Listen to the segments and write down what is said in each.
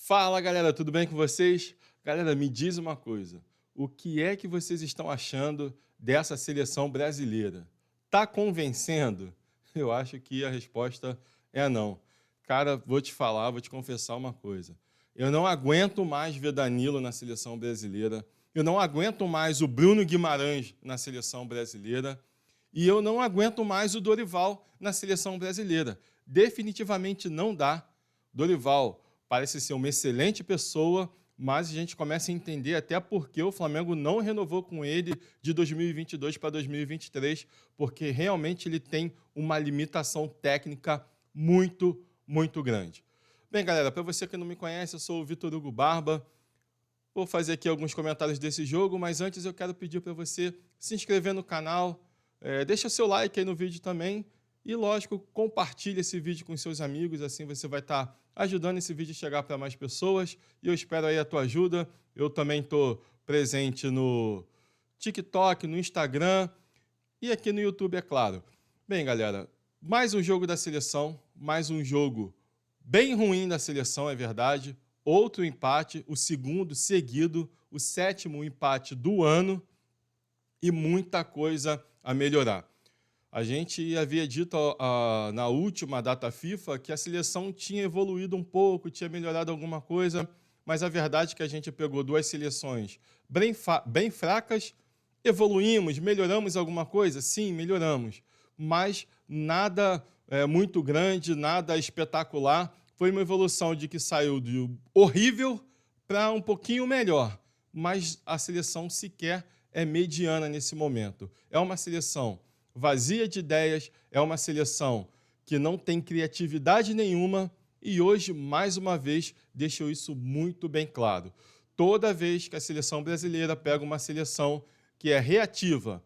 Fala galera, tudo bem com vocês? Galera, me diz uma coisa, o que é que vocês estão achando dessa seleção brasileira? Tá convencendo? Eu acho que a resposta é não. Cara, vou te falar, vou te confessar uma coisa. Eu não aguento mais ver Danilo na seleção brasileira, eu não aguento mais o Bruno Guimarães na seleção brasileira e eu não aguento mais o Dorival na seleção brasileira. Definitivamente não dá. Dorival parece ser uma excelente pessoa, mas a gente começa a entender até porque o Flamengo não renovou com ele de 2022 para 2023, porque realmente ele tem uma limitação técnica muito grande. Bem, galera, para você que não me conhece, eu sou o Vitor Hugo Barba. Vou fazer aqui alguns comentários desse jogo, mas antes eu quero pedir para você se inscrever no canal, deixa seu like aí no vídeo também e, lógico, compartilhe esse vídeo com seus amigos, assim você vai estar ajudando esse vídeo a chegar para mais pessoas e eu espero aí a tua ajuda. Eu também estou presente no TikTok, no Instagram e aqui no YouTube, é claro. Bem, galera, mais um jogo da seleção, mais um jogo bem ruim da seleção, é verdade. Outro empate, o segundo seguido, o sétimo empate do ano e muita coisa a melhorar. A gente havia dito na última data FIFA que a seleção tinha evoluído um pouco, tinha melhorado alguma coisa, mas a verdade é que a gente pegou duas seleções bem fracas, evoluímos, melhoramos alguma coisa? Sim, melhoramos, mas nada muito grande, nada espetacular. Foi uma evolução de que saiu de horrível para um pouquinho melhor, mas a seleção sequer é mediana nesse momento. É uma seleção vazia de ideias, é uma seleção que não tem criatividade nenhuma e hoje, mais uma vez, deixou isso muito bem claro. Toda vez que a seleção brasileira pega uma seleção que é reativa,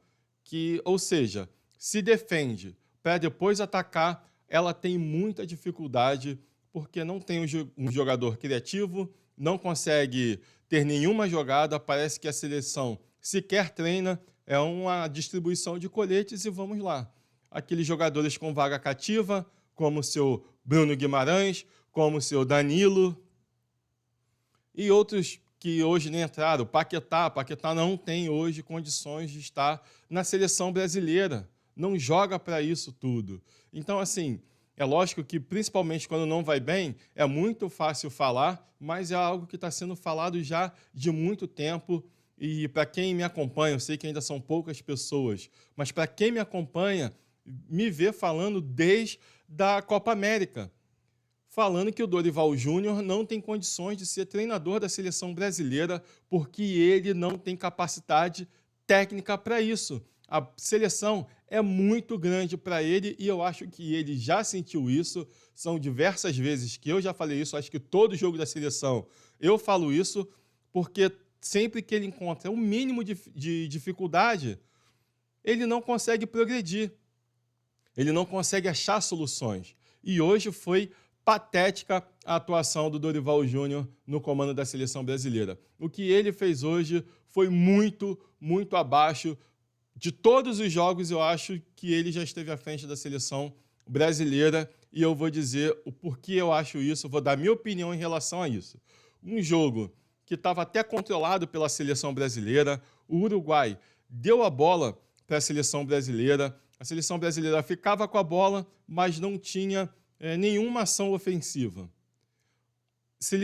ou seja, se defende para depois atacar, ela tem muita dificuldade porque não tem um jogador criativo, não consegue ter nenhuma jogada, parece que a seleção sequer treina, é uma distribuição de coletes e vamos lá. Aqueles jogadores com vaga cativa, como o seu Bruno Guimarães, como o seu Danilo, e outros que hoje nem entraram, Paquetá não tem hoje condições de estar na seleção brasileira, não joga para isso tudo. Então, assim, é lógico que, principalmente quando não vai bem, é muito fácil falar, mas é algo que está sendo falado já de muito tempo. E para quem me acompanha, eu sei que ainda são poucas pessoas, mas para quem me acompanha, me vê falando desde a Copa América, falando que o Dorival Júnior não tem condições de ser treinador da seleção brasileira porque ele não tem capacidade técnica para isso. A seleção é muito grande para ele e eu acho que ele já sentiu isso. São diversas vezes que eu já falei isso, acho que todo jogo da seleção eu falo isso, porque sempre que ele encontra o mínimo de dificuldade, ele não consegue progredir, ele não consegue achar soluções. E hoje foi patética a atuação do Dorival Júnior no comando da seleção brasileira. O que ele fez hoje foi muito abaixo de todos os jogos. Eu acho que ele já esteve à frente da seleção brasileira e eu vou dizer o porquê eu acho isso, vou dar minha opinião em relação a isso. Um jogo que estava até controlado pela seleção brasileira, o Uruguai deu a bola para a seleção brasileira ficava com a bola, mas não tinha nenhuma ação ofensiva. Se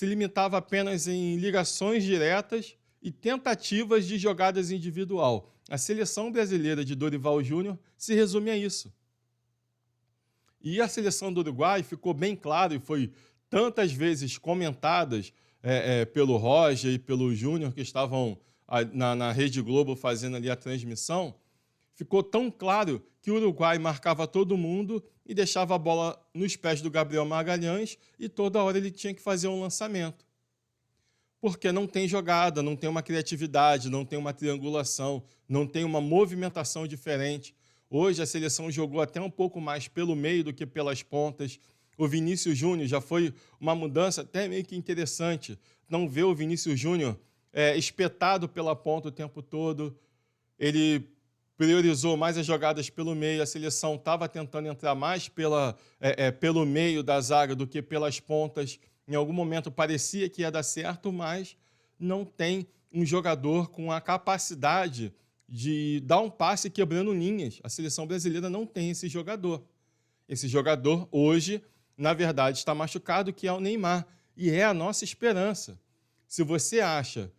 limitava apenas em ligações diretas e tentativas de jogadas individual. A seleção brasileira de Dorival Júnior se resume a isso. E a seleção do Uruguai ficou bem claro e foi tantas vezes comentadas pelo Roger e pelo Júnior, que estavam na Rede Globo fazendo ali a transmissão, ficou tão claro que o Uruguai marcava todo mundo e deixava a bola nos pés do Gabriel Magalhães e toda hora ele tinha que fazer um lançamento. Porque não tem jogada, não tem uma criatividade, não tem uma triangulação, não tem uma movimentação diferente. Hoje a seleção jogou até um pouco mais pelo meio do que pelas pontas. O Vinícius Júnior já foi uma mudança até meio que interessante. Não ver o Vinícius Júnior espetado pela ponta o tempo todo. Ele priorizou mais as jogadas pelo meio. A seleção estava tentando entrar mais pelo meio da zaga do que pelas pontas. Em algum momento parecia que ia dar certo, mas não tem um jogador com a capacidade de dar um passe quebrando linhas. A seleção brasileira não tem esse jogador. Esse jogador, hoje, na verdade, está machucado, que é o Neymar. E é a nossa esperança. Se você acha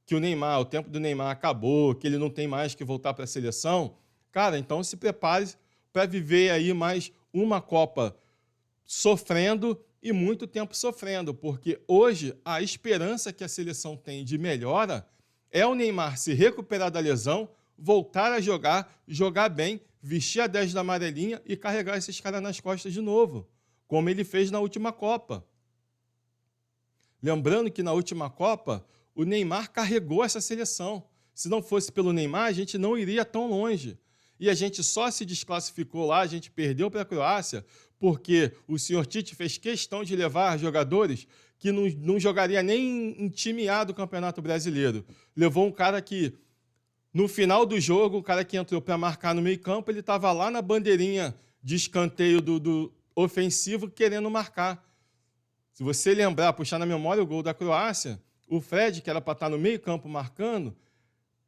que o tempo do Neymar acabou, que ele não tem mais que voltar para a seleção, cara, então se prepare para viver aí mais uma Copa sofrendo e muito tempo sofrendo, porque hoje a esperança que a seleção tem de melhora é o Neymar se recuperar da lesão, voltar a jogar bem, vestir a 10 da amarelinha e carregar esses caras nas costas de novo, como ele fez na última Copa. Lembrando que na última Copa, o Neymar carregou essa seleção. Se não fosse pelo Neymar, a gente não iria tão longe. E a gente só se desclassificou lá, a gente perdeu para a Croácia, porque o senhor Tite fez questão de levar jogadores que não jogaria nem em time A do Campeonato Brasileiro. Levou um cara que, no final do jogo, o cara que entrou para marcar no meio-campo, ele estava lá na bandeirinha de escanteio do ofensivo querendo marcar. Se você lembrar, puxar na memória o gol da Croácia, o Fred, que era para estar no meio-campo marcando,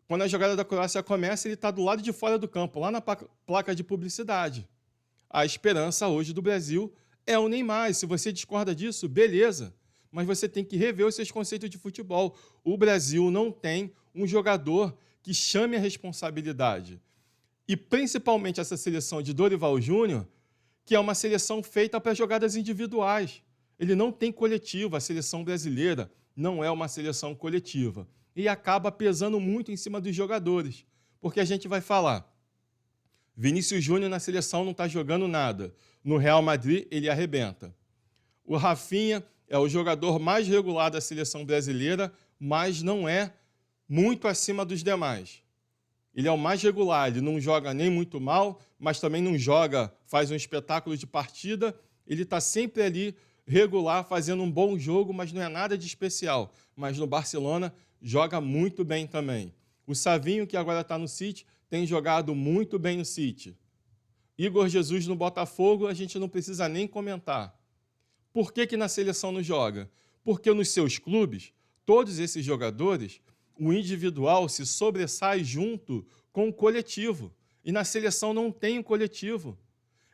quando a jogada da Croácia começa, ele está do lado de fora do campo, lá na placa de publicidade. A esperança hoje do Brasil é o Neymar. E se você discorda disso, beleza. Mas você tem que rever os seus conceitos de futebol. O Brasil não tem um jogador que chame a responsabilidade. E principalmente essa seleção de Dorival Júnior, que é uma seleção feita para jogadas individuais. Ele não tem coletivo. A seleção brasileira não é uma seleção coletiva. E acaba pesando muito em cima dos jogadores. Porque a gente vai falar, Vinícius Júnior na seleção não está jogando nada. No Real Madrid, ele arrebenta. O Rafinha é o jogador mais regular da seleção brasileira, mas não é muito acima dos demais. Ele é o mais regular, ele não joga nem muito mal, mas também não joga, faz um espetáculo de partida. Ele está sempre ali regular, fazendo um bom jogo, mas não é nada de especial. Mas no Barcelona joga muito bem também. O Savinho, que agora está no City, tem jogado muito bem no City. Igor Jesus no Botafogo, a gente não precisa nem comentar. Por que na seleção não joga? Porque nos seus clubes, todos esses jogadores, o individual se sobressai junto com o coletivo. E na seleção não tem um coletivo.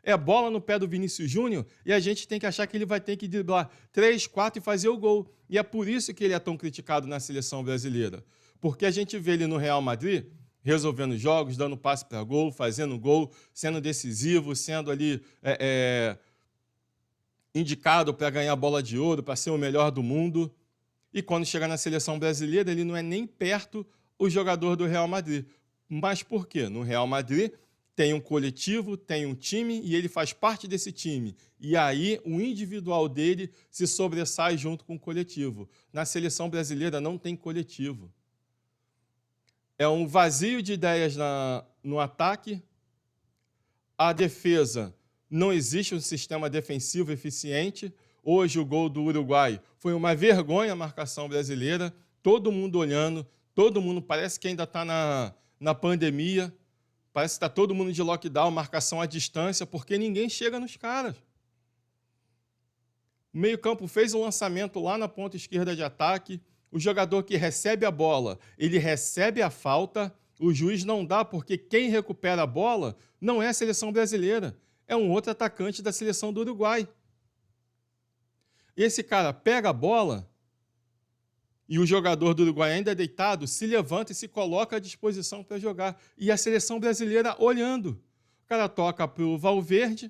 É bola no pé do Vinícius Júnior e a gente tem que achar que ele vai ter que driblar 3, 4 e fazer o gol. E é por isso que ele é tão criticado na seleção brasileira. Porque a gente vê ele no Real Madrid resolvendo jogos, dando passe para gol, fazendo gol, sendo decisivo, sendo ali indicado para ganhar a bola de ouro, para ser o melhor do mundo. E quando chega na seleção brasileira, ele não é nem perto o jogador do Real Madrid. Mas por quê? No Real Madrid tem um coletivo, tem um time e ele faz parte desse time. E aí o individual dele se sobressai junto com o coletivo. Na seleção brasileira não tem coletivo. É um vazio de ideias no ataque. A defesa, não existe um sistema defensivo eficiente. Hoje o gol do Uruguai foi uma vergonha a marcação brasileira. Todo mundo olhando, todo mundo parece que ainda está na pandemia. Parece que está todo mundo de lockdown, marcação à distância, porque ninguém chega nos caras. O meio-campo fez um lançamento lá na ponta esquerda de ataque. O jogador que recebe a bola, ele recebe a falta, o juiz não dá, porque quem recupera a bola não é a seleção brasileira, é um outro atacante da seleção do Uruguai. Esse cara pega a bola e o jogador do Uruguai ainda deitado se levanta e se coloca à disposição para jogar. E a seleção brasileira olhando. O cara toca para o Valverde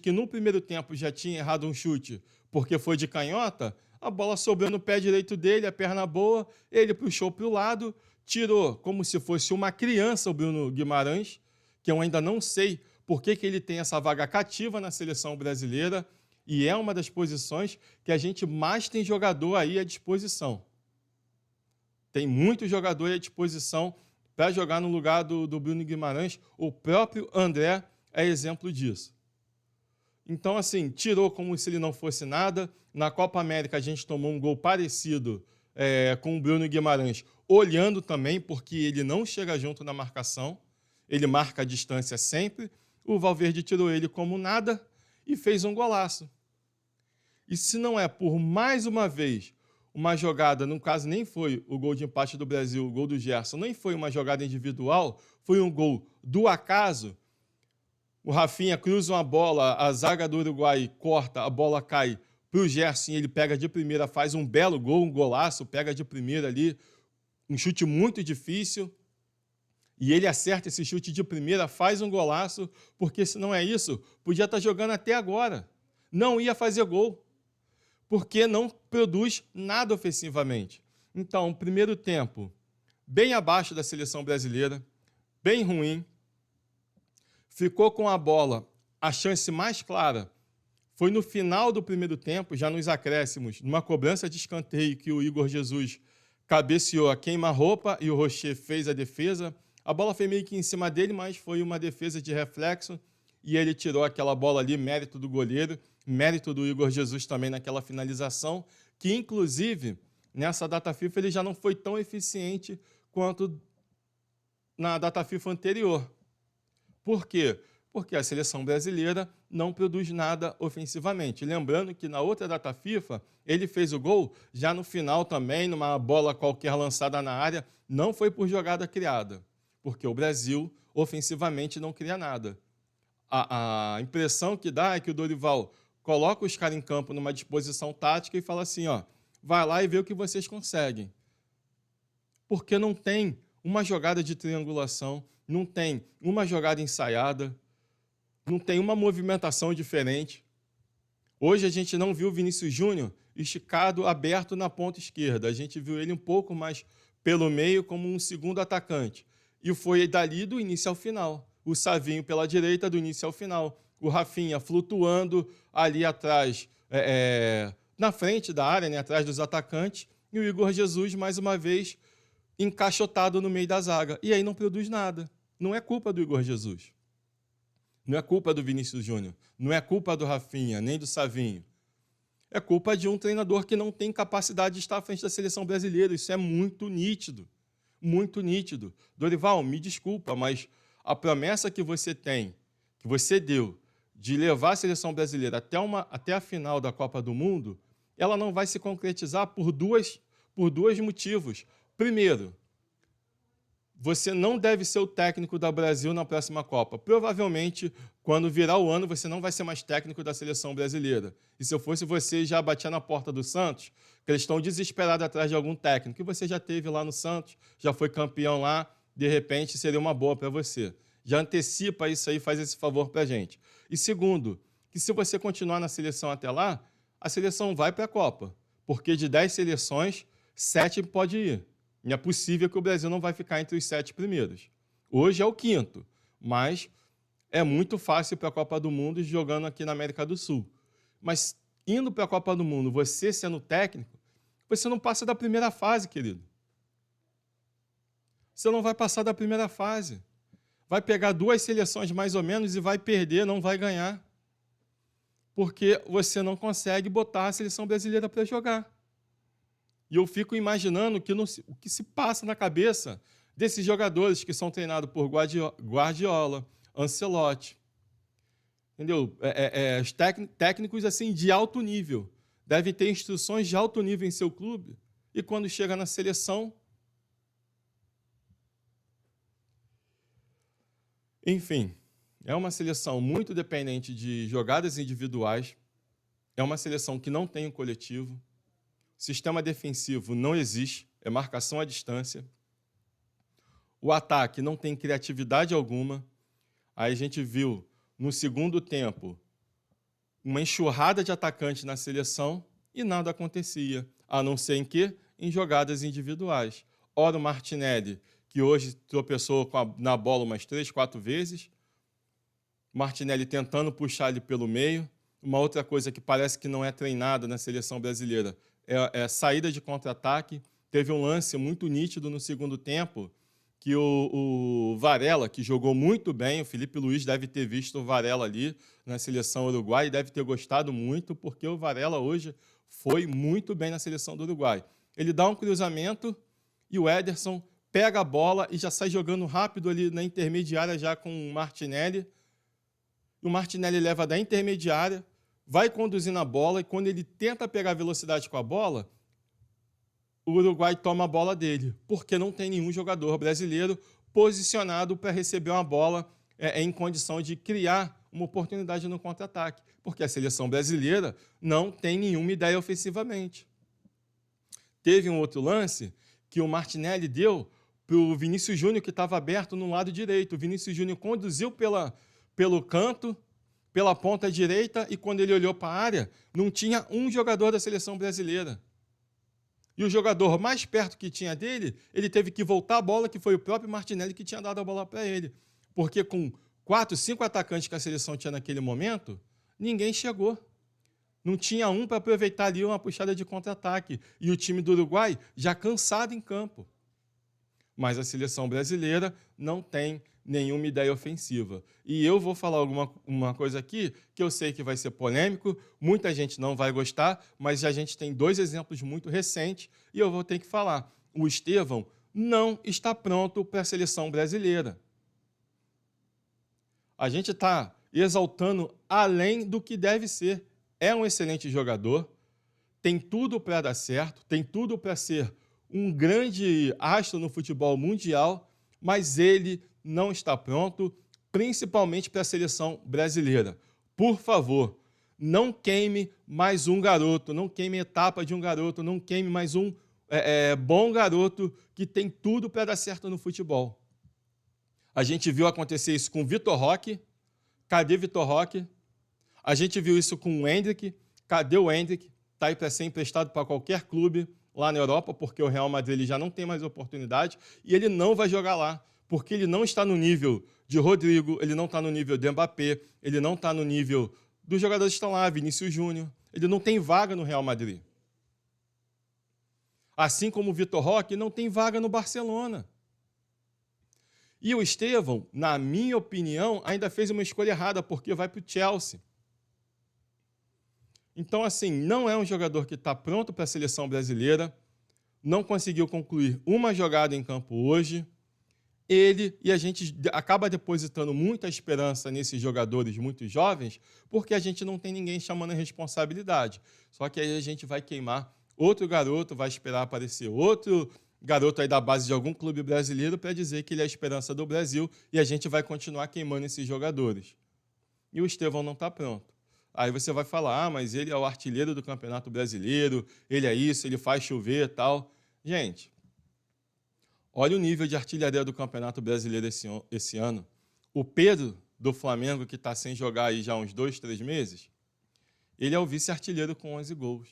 que no primeiro tempo já tinha errado um chute porque foi de canhota, a bola sobrou no pé direito dele, a perna boa, ele puxou para o lado, tirou como se fosse uma criança o Bruno Guimarães, que eu ainda não sei por que ele tem essa vaga cativa na seleção brasileira, e é uma das posições que a gente mais tem jogador aí à disposição. Tem muito jogador à disposição para jogar no lugar do Bruno Guimarães. O próprio André é exemplo disso. Então, assim, tirou como se ele não fosse nada. Na Copa América, a gente tomou um gol parecido com o Bruno Guimarães, olhando também, porque ele não chega junto na marcação. Ele marca a distância sempre. O Valverde tirou ele como nada e fez um golaço. E se não é por mais uma vez uma jogada, no caso nem foi o gol de empate do Brasil, o gol do Gerson, nem foi uma jogada individual, foi um gol do acaso. O Rafinha cruza uma bola, a zaga do Uruguai corta, a bola cai para o Gerson, ele pega de primeira, faz um belo gol, um golaço, pega de primeira ali, um chute muito difícil, e ele acerta esse chute de primeira, faz um golaço, porque se não é isso, podia estar jogando até agora. Não ia fazer gol, porque não produz nada ofensivamente. Então, primeiro tempo, bem abaixo da seleção brasileira, bem ruim. Ficou com a bola, a chance mais clara foi no final do primeiro tempo, já nos acréscimos, numa cobrança de escanteio que o Igor Jesus cabeceou a queima-roupa e o Rocher fez a defesa. A bola foi meio que em cima dele, mas foi uma defesa de reflexo e ele tirou aquela bola ali, mérito do goleiro, mérito do Igor Jesus também naquela finalização, que inclusive nessa data FIFA ele já não foi tão eficiente quanto na data FIFA anterior. Por quê? Porque a seleção brasileira não produz nada ofensivamente. Lembrando que na outra data FIFA, ele fez o gol já no final também, numa bola qualquer lançada na área, não foi por jogada criada, porque o Brasil ofensivamente não cria nada. A impressão que dá é que o Dorival coloca os caras em campo numa disposição tática e fala assim, ó, vai lá e vê o que vocês conseguem. Porque não tem uma jogada de triangulação, não tem uma jogada ensaiada, não tem uma movimentação diferente. Hoje a gente não viu o Vinícius Júnior esticado, aberto na ponta esquerda. A gente viu ele um pouco mais pelo meio como um segundo atacante. E foi dali do início ao final. O Savinho pela direita do início ao final. O Rafinha flutuando ali atrás, na frente da área, né, atrás dos atacantes. E o Igor Jesus, mais uma vez, encaixotado no meio da zaga. E aí não produz nada. Não é culpa do Igor Jesus. Não é culpa do Vinícius Júnior. Não é culpa do Rafinha, nem do Savinho. É culpa de um treinador que não tem capacidade de estar à frente da seleção brasileira. Isso é muito nítido. Muito nítido. Dorival, me desculpa, mas a promessa que você tem, que você deu, de levar a seleção brasileira até a final da Copa do Mundo, ela não vai se concretizar por dois motivos. Primeiro, você não deve ser o técnico do Brasil na próxima Copa. Provavelmente, quando virar o ano, você não vai ser mais técnico da seleção brasileira. E se eu fosse você, já batia na porta do Santos, que eles estão desesperados atrás de algum técnico, que você já teve lá no Santos, já foi campeão lá, de repente seria uma boa para você. Já antecipa isso aí, faz esse favor para a gente. E segundo, que se você continuar na seleção até lá, a seleção vai para a Copa. Porque de 10 seleções, 7 pode ir. Não é possível que o Brasil não vai ficar entre os 7 primeiros. Hoje é o 5º, mas é muito fácil para a Copa do Mundo jogando aqui na América do Sul. Mas indo para a Copa do Mundo, você sendo técnico, você não passa da primeira fase, querido. Você não vai passar da primeira fase. Vai pegar 2 seleções mais ou menos e vai perder, não vai ganhar. Porque você não consegue botar a seleção brasileira para jogar. E eu fico imaginando o que se passa na cabeça desses jogadores que são treinados por Guardiola, Ancelotti. Entendeu? Os técnicos assim, de alto nível. Devem ter instruções de alto nível em seu clube. E quando chega na seleção... Enfim, é uma seleção muito dependente de jogadas individuais. É uma seleção que não tem um coletivo. Sistema defensivo não existe, é marcação à distância. O ataque não tem criatividade alguma. Aí a gente viu, no segundo tempo, uma enxurrada de atacantes na seleção e nada acontecia, a não ser em quê? Em jogadas individuais. Ora o Martinelli, que hoje tropeçou na bola umas 3, 4 vezes. Martinelli tentando puxar ele pelo meio. Uma outra coisa que parece que não é treinada na seleção brasileira é saída de contra-ataque. Teve um lance muito nítido no segundo tempo, que o Varela, que jogou muito bem, o Felipe Luiz deve ter visto o Varela ali na seleção uruguaia e deve ter gostado muito, porque o Varela hoje foi muito bem na seleção do Uruguai. Ele dá um cruzamento e o Ederson pega a bola e já sai jogando rápido ali na intermediária já com o Martinelli. O Martinelli leva da intermediária, vai conduzindo a bola e quando ele tenta pegar velocidade com a bola, o Uruguai toma a bola dele, porque não tem nenhum jogador brasileiro posicionado para receber uma bola em condição de criar uma oportunidade no contra-ataque, porque a seleção brasileira não tem nenhuma ideia ofensivamente. Teve um outro lance que o Martinelli deu para o Vinícius Júnior, que estava aberto no lado direito. O Vinícius Júnior conduziu pelo canto, pela ponta direita, e quando ele olhou para a área, não tinha um jogador da seleção brasileira. E o jogador mais perto que tinha dele, ele teve que voltar a bola, que foi o próprio Martinelli que tinha dado a bola para ele. Porque com 4, 5 atacantes que a seleção tinha naquele momento, ninguém chegou. Não tinha um para aproveitar ali uma puxada de contra-ataque. E o time do Uruguai já cansado em campo. Mas a seleção brasileira não tem nenhuma ideia ofensiva. E eu vou falar uma coisa aqui que eu sei que vai ser polêmico, muita gente não vai gostar, mas a gente tem 2 exemplos muito recentes e eu vou ter que falar. O Estevão não está pronto para a seleção brasileira. A gente está exaltando além do que deve ser. É um excelente jogador, tem tudo para dar certo, tem tudo para ser um grande astro no futebol mundial, mas ele não está pronto, principalmente para a seleção brasileira. Por favor, não queime mais um garoto, não queime etapa de um garoto, não queime mais um bom garoto que tem tudo para dar certo no futebol. A gente viu acontecer isso com o Vitor Roque. Cadê Vitor Roque? A gente viu isso com o Endrick. Cadê o Endrick? Está aí para ser emprestado para qualquer clube lá na Europa, porque o Real Madrid ele já não tem mais oportunidade e ele não vai jogar lá, porque ele não está no nível de Rodrigo, ele não está no nível de Mbappé, ele não está no nível dos jogadores que estão lá, Vinícius Júnior. Ele não tem vaga no Real Madrid. Assim como o Vitor Roque não tem vaga no Barcelona. E o Estevão, na minha opinião, ainda fez uma escolha errada, porque vai para o Chelsea. Então, assim, não é um jogador que está pronto para a seleção brasileira, não conseguiu concluir uma jogada em campo hoje. E a gente acaba depositando muita esperança nesses jogadores muito jovens, porque a gente não tem ninguém chamando a responsabilidade. Só que aí a gente vai queimar outro garoto, vai esperar aparecer outro garoto aí da base de algum clube brasileiro para dizer que ele é a esperança do Brasil e a gente vai continuar queimando esses jogadores. E o Estevão não está pronto. Aí você vai falar, mas ele é o artilheiro do Campeonato Brasileiro, ele é isso, ele faz chover e tal. Gente, olha o nível de artilharia do Campeonato Brasileiro esse ano. O Pedro, do Flamengo, que está sem jogar aí já uns 2, 3 meses, ele é o vice-artilheiro com 11 gols.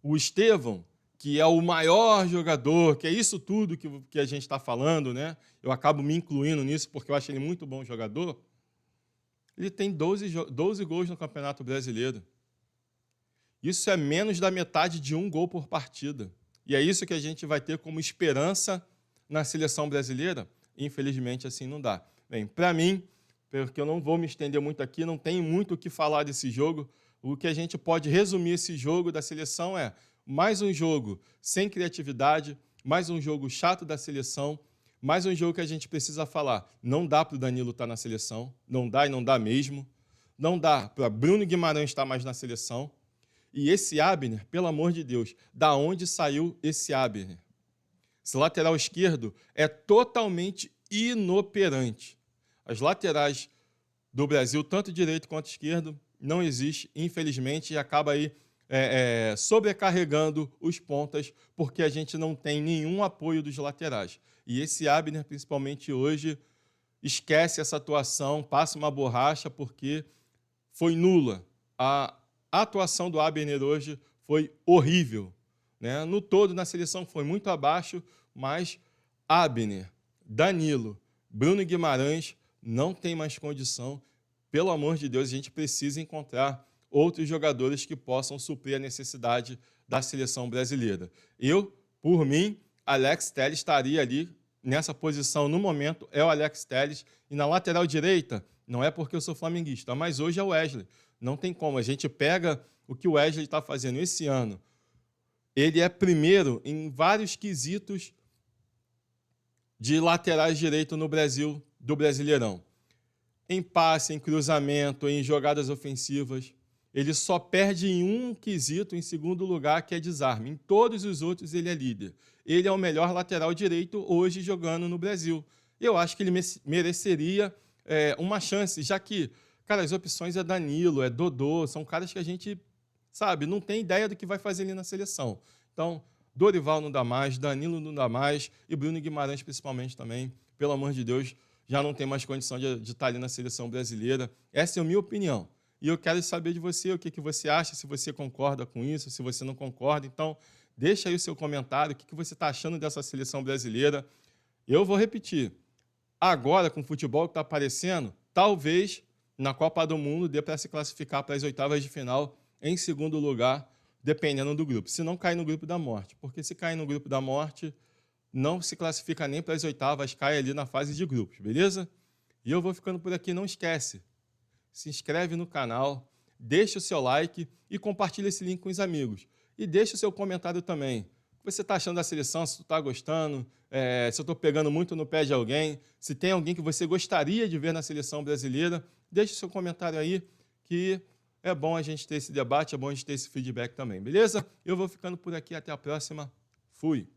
O Estevão, que é o maior jogador, que é isso tudo que a gente está falando, né? Eu acabo me incluindo nisso porque eu acho ele muito bom jogador. Ele tem 12 gols no Campeonato Brasileiro. Isso é menos da metade de 1 gol por partida. E é isso que a gente vai ter como esperança na seleção brasileira? Infelizmente, assim não dá. Bem, para mim, porque eu não vou me estender muito aqui, não tem muito o que falar desse jogo. O que a gente pode resumir esse jogo da seleção é mais um jogo sem criatividade, mais um jogo chato da seleção, mais um jogo que a gente precisa falar. Não dá para o Danilo estar na seleção, não dá e não dá mesmo. Não dá para Bruno Guimarães estar mais na seleção. E esse Abner, pelo amor de Deus, da onde saiu esse Abner? Esse lateral esquerdo é totalmente inoperante. As laterais do Brasil, tanto direito quanto esquerdo, não existe, infelizmente, e acaba aí sobrecarregando os pontas, porque a gente não tem nenhum apoio dos laterais. E esse Abner, principalmente hoje, esquece essa atuação, passa uma borracha, porque foi nula. A atuação do Abner hoje foi horrível, né? No todo, na seleção, foi muito abaixo, mas Abner, Danilo, Bruno Guimarães não tem mais condição. Pelo amor de Deus, a gente precisa encontrar outros jogadores que possam suprir a necessidade da seleção brasileira. Eu, por mim, Alex Telles estaria ali nessa posição no momento, é o Alex Telles. E na lateral direita, não é porque eu sou flamenguista, mas hoje é o Wesley. Não tem como. A gente pega o que o Wesley está fazendo esse ano. Ele é primeiro em vários quesitos de laterais direito no Brasil, do Brasileirão. Em passe, em cruzamento, em jogadas ofensivas. Ele só perde em um quesito, em segundo lugar, que é desarme. Em todos os outros, ele é líder. Ele é o melhor lateral direito hoje jogando no Brasil. Eu acho que ele mereceria uma chance, já que, cara, as opções é Danilo, é Dodô, são caras que a gente, sabe, não tem ideia do que vai fazer ali na seleção. Então, Dorival não dá mais, Danilo não dá mais e Bruno Guimarães principalmente também, pelo amor de Deus, já não tem mais condição de estar ali na seleção brasileira. Essa é a minha opinião. E eu quero saber de você o que você acha, se você concorda com isso, se você não concorda. Então, deixa aí o seu comentário, o que você está achando dessa seleção brasileira. Eu vou repetir. Agora, com o futebol que está aparecendo, talvez na Copa do Mundo dê para se classificar para as oitavas de final em segundo lugar, dependendo do grupo. Se não cair no grupo da morte. Porque se cair no grupo da morte, não se classifica nem para as oitavas, cai ali na fase de grupos, beleza? E eu vou ficando por aqui, não esquece. Se inscreve no canal, deixa o seu like e compartilha esse link com os amigos. E deixa o seu comentário também. O que você está achando da seleção, se tu está gostando, se eu estou pegando muito no pé de alguém, se tem alguém que você gostaria de ver na seleção brasileira, deixa o seu comentário aí, que é bom a gente ter esse debate, é bom a gente ter esse feedback também, beleza? Eu vou ficando por aqui, até a próxima. Fui!